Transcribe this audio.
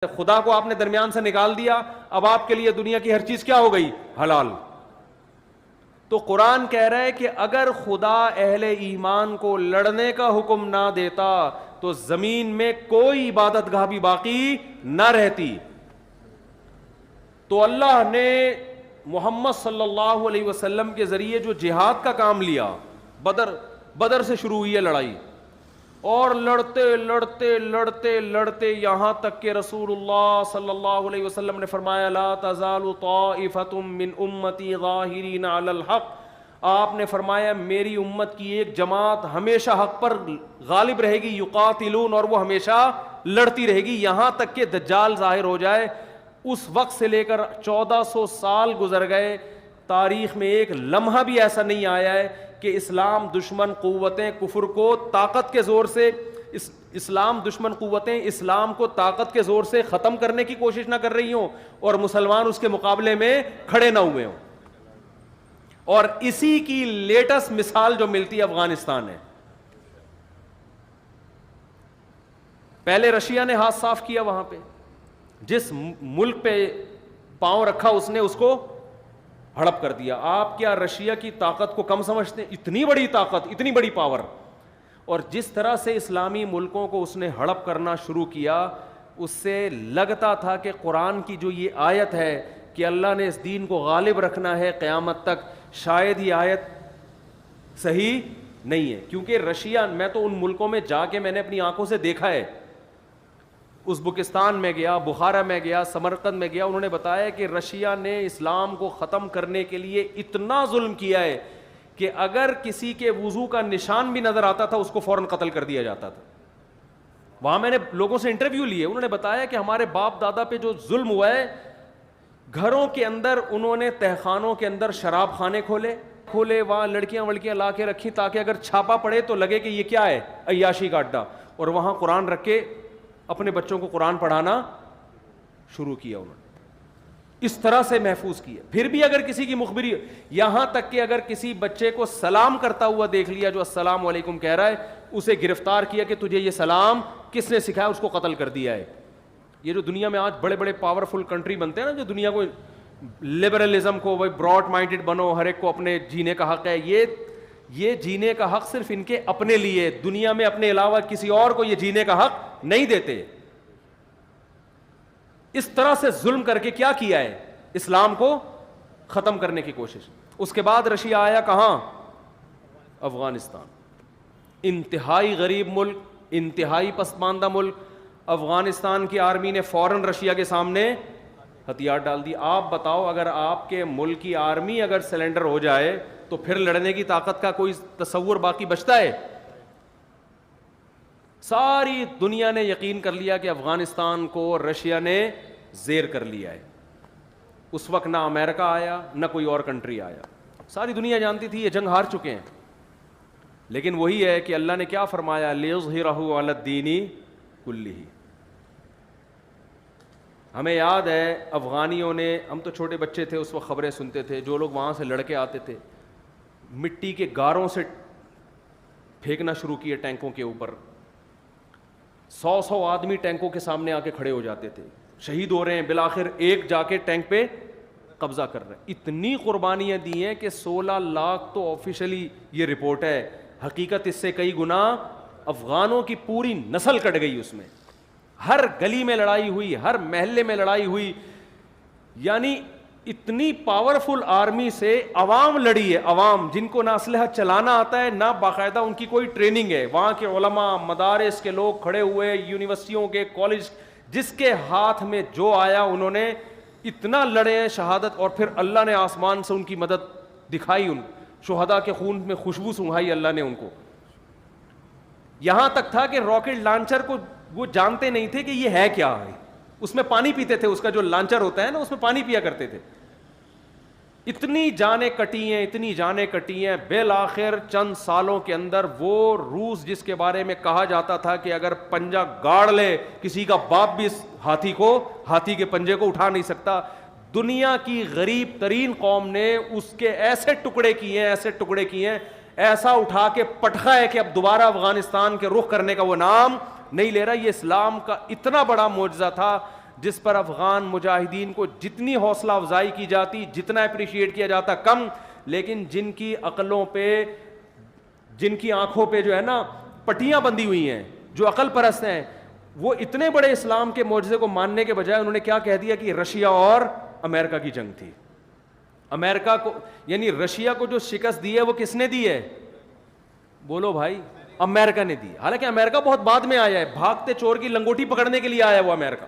خدا کو آپ نے درمیان سے نکال دیا, اب آپ کے لیے دنیا کی ہر چیز کیا ہو گئی؟ حلال. تو قرآن کہہ رہا ہے کہ اگر خدا اہل ایمان کو لڑنے کا حکم نہ دیتا تو زمین میں کوئی عبادت گاہ بھی باقی نہ رہتی. تو اللہ نے محمد صلی اللہ علیہ وسلم کے ذریعے جو جہاد کا کام لیا, بدر سے شروع ہوئی ہے لڑائی, اور لڑتے لڑتے لڑتے لڑتے یہاں تک کہ رسول اللہ صلی اللہ علیہ وسلم نے فرمایا لا تزال طائفۃ من امتی ظاہرین علی الحق. آپ نے فرمایا میری امت کی ایک جماعت ہمیشہ حق پر غالب رہے گی, یقاتلون, اور وہ ہمیشہ لڑتی رہے گی یہاں تک کہ دجال ظاہر ہو جائے. اس وقت سے لے کر 1400 سال گزر گئے, تاریخ میں ایک لمحہ بھی ایسا نہیں آیا ہے کہ اسلام دشمن قوتیں کفر کو طاقت کے زور سے اسلام دشمن قوتیں اسلام کو طاقت کے زور سے ختم کرنے کی کوشش نہ کر رہی ہوں اور مسلمان اس کے مقابلے میں کھڑے نہ ہوئے ہوں. اور اسی کی لیٹسٹ مثال جو ملتی ہے افغانستان ہے. پہلے رشیا نے ہاتھ صاف کیا, وہاں پہ جس ملک پہ پاؤں رکھا اس نے اس کو ہڑپ کر دیا. آپ کیا رشیا کی طاقت کو کم سمجھتے ہیں؟ اتنی بڑی طاقت, اتنی بڑی پاور. اور جس طرح سے اسلامی ملکوں کو اس نے ہڑپ کرنا شروع کیا, اس سے لگتا تھا کہ قرآن کی جو یہ آیت ہے کہ اللہ نے اس دین کو غالب رکھنا ہے قیامت تک, شاید یہ آیت صحیح نہیں ہے. کیونکہ رشیا, میں تو ان ملکوں میں جا کے میں نے اپنی آنکھوں سے دیکھا ہے, ازبکستان میں گیا, بخارا میں گیا, سمرقند میں گیا, انہوں نے بتایا کہ رشیا نے اسلام کو ختم کرنے کے لیے اتنا ظلم کیا ہے کہ اگر کسی کے وضو کا نشان بھی نظر آتا تھا اس کو فوراً قتل کر دیا جاتا تھا. وہاں میں نے لوگوں سے انٹرویو لیے, انہوں نے بتایا کہ ہمارے باپ دادا پہ جو ظلم ہوا ہے, گھروں کے اندر انہوں نے تہخانوں کے اندر شراب خانے کھولے, وہاں لڑکیاں لا کے رکھی تاکہ اگر چھاپا پڑے تو لگے کہ یہ کیا ہے, عیاشی کا اڈا, اور وہاں قرآن رکھ کے اپنے بچوں کو قرآن پڑھانا شروع کیا. انہوں نے اس طرح سے محفوظ کیا. پھر بھی اگر کسی کی مخبری, یہاں تک کہ اگر کسی بچے کو سلام کرتا ہوا دیکھ لیا جو السلام علیکم کہہ رہا ہے, اسے گرفتار کیا کہ تجھے یہ سلام کس نے سکھایا, اس کو قتل کر دیا ہے. یہ جو دنیا میں آج بڑے بڑے پاورفل کنٹری بنتے ہیں نا, جو دنیا کو لبرلزم کو وہی براڈ مائنڈڈ بنو, ہر ایک کو اپنے جینے کا حق ہے, یہ جینے کا حق صرف ان کے اپنے لیے, دنیا میں اپنے علاوہ کسی اور کو یہ جینے کا حق نہیں دیتے. اس طرح سے ظلم کر کے کیا کیا ہے, اسلام کو ختم کرنے کی کوشش. اس کے بعد رشیا آیا کہاں؟ افغانستان. انتہائی غریب ملک, انتہائی پسماندہ ملک. افغانستان کی آرمی نے فوراً رشیا کے سامنے ہتھیار ڈال دی. آپ بتاؤ, اگر آپ کے ملک کی آرمی اگر سلنڈر ہو جائے تو پھر لڑنے کی طاقت کا کوئی تصور باقی بچتا ہے؟ ساری دنیا نے یقین کر لیا کہ افغانستان کو رشیا نے زیر کر لیا ہے. اس وقت نہ امریکہ آیا نہ کوئی اور کنٹری آیا, ساری دنیا جانتی تھی یہ جنگ ہار چکے ہیں. لیکن وہی ہے کہ اللہ نے کیا فرمایا, لِيُظْهِرَهُ عَلَى الدِّينِ كُلِّهِ. ہمیں یاد ہے افغانیوں نے, ہم تو چھوٹے بچے تھے اس وقت خبریں سنتے تھے, جو لوگ وہاں سے لڑکے آتے تھے مٹی کے گاروں سے پھینکنا شروع کیے ٹینکوں کے اوپر. 100 آدمی ٹینکوں کے سامنے آ کے کھڑے ہو جاتے تھے, شہید ہو رہے ہیں, بالآخر ایک جا کے ٹینک پہ قبضہ کر رہے ہیں. اتنی قربانیاں دی ہیں کہ 16 لاکھ تو آفیشلی یہ رپورٹ ہے, حقیقت اس سے کئی گنا. افغانوں کی پوری نسل کٹ گئی اس میں, ہر گلی میں لڑائی ہوئی, ہر محلے میں لڑائی ہوئی. یعنی اتنی پاورفل آرمی سے عوام لڑی ہے, عوام جن کو نہ اسلحہ چلانا آتا ہے نہ باقاعدہ ان کی کوئی ٹریننگ ہے. وہاں کے علماء, مدارس کے لوگ کھڑے ہوئے, یونیورسٹیوں کے, کالج, جس کے ہاتھ میں جو آیا انہوں نے اتنا لڑے ہیں شہادت. اور پھر اللہ نے آسمان سے ان کی مدد دکھائی, ان شہداء کے خون میں خوشبو سنگھائی اللہ نے ان کو. یہاں تک تھا کہ راکٹ لانچر کو وہ جانتے نہیں تھے کہ یہ ہے کیا ہے, اس میں پانی پیتے تھے, اس کا جو لانچر ہوتا ہے نا اس میں پانی پیا کرتے تھے. اتنی جانیں کٹی ہیں, اتنی جانیں کٹی ہیں. بالآخر چند سالوں کے اندر وہ روس جس کے بارے میں کہا جاتا تھا کہ اگر پنجہ گاڑ لے کسی کا باپ بھی اس ہاتھی کے پنجے کو اٹھا نہیں سکتا, دنیا کی غریب ترین قوم نے اس کے ایسے ٹکڑے کیے ہیں, ایسا اٹھا کے پٹخا ہے کہ اب دوبارہ افغانستان کے رخ کرنے کا وہ نام نہیں لے رہا. یہ اسلام کا اتنا بڑا معجزہ تھا جس پر افغان مجاہدین کو جتنی حوصلہ افزائی کی جاتی, جتنا اپریشیٹ کیا جاتا کم, لیکن جن کی عقلوں پہ, جن کی آنکھوں پہ جو ہے نا پٹیاں بندھی ہوئی ہیں, جو عقل پرست ہیں, وہ اتنے بڑے اسلام کے معجزے کو ماننے کے بجائے انہوں نے کیا کہہ دیا کہ رشیا اور امریکہ کی جنگ تھی. امریکہ کو یعنی رشیا کو جو شکست دی ہے وہ کس نے دی ہے؟ بولو بھائی, امریکہ نے دی. حالانکہ امریکہ بہت بعد میں آیا ہے, بھاگتے چور کی لنگوٹی پکڑنے کے لیے آیا وہ امریکہ.